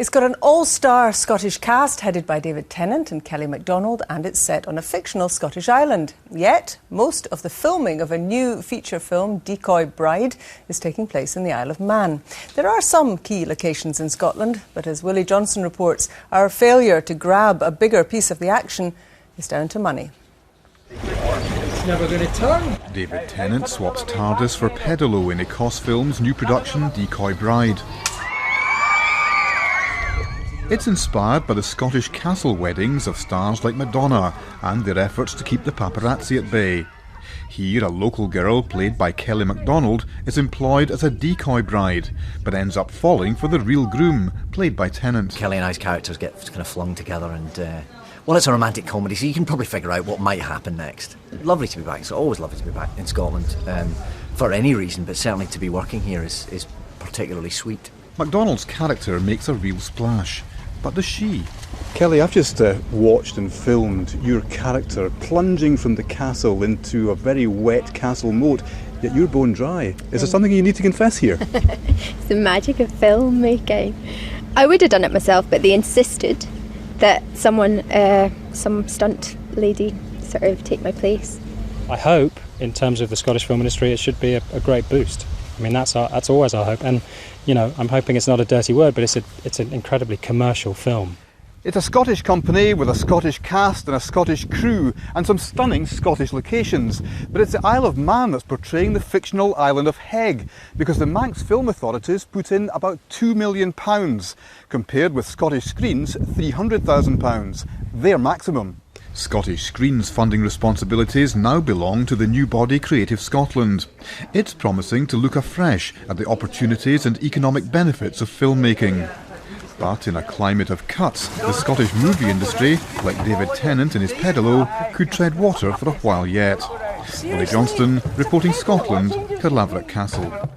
It's got an all-star Scottish cast headed by David Tennant and Kelly MacDonald, and it's set on a fictional Scottish island. Yet, most of the filming of a new feature film, Decoy Bride, is taking place in the Isle of Man. There are some key locations in Scotland, but as Willie Johnson reports, our failure to grab a bigger piece of the action is down to money. It's never going to turn. David Tennant swaps TARDIS for Pedalo in Ecos Films' new production, Decoy Bride. It's inspired by the Scottish castle weddings of stars like Madonna and their efforts to keep the paparazzi at bay. Here, a local girl, played by Kelly MacDonald, is employed as a decoy bride, but ends up falling for the real groom, played by Tennant. Kelly and I's characters get kind of flung together and, well, it's a romantic comedy, so you can probably figure out what might happen next. Lovely to be back. It's always lovely to be back in Scotland, for any reason, but certainly to be working here is particularly sweet. MacDonald's character makes a real splash. But does she? Kelly, I've just watched and filmed your character plunging from the castle into a very wet castle moat, yet you're bone dry. Is there something you need to confess here? It's the magic of filmmaking. I would have done it myself, but they insisted that someone, some stunt lady, sort of take my place. I hope, in terms of the Scottish film industry, it should be a great boost. I mean, that's always our hope. And, you know, I'm hoping it's not a dirty word, but it's an incredibly commercial film. It's a Scottish company with a Scottish cast and a Scottish crew and some stunning Scottish locations. But it's the Isle of Man that's portraying the fictional island of Hegg, because the Manx film authorities put in about £2 million, compared with Scottish Screens' £300,000, their maximum. Scottish Screen's funding responsibilities now belong to the new body Creative Scotland. It's promising to look afresh at the opportunities and economic benefits of filmmaking. But in a climate of cuts, the Scottish movie industry, like David Tennant in his Pedalo, could tread water for a while yet. Willie Johnston, reporting Scotland to Laverick Castle.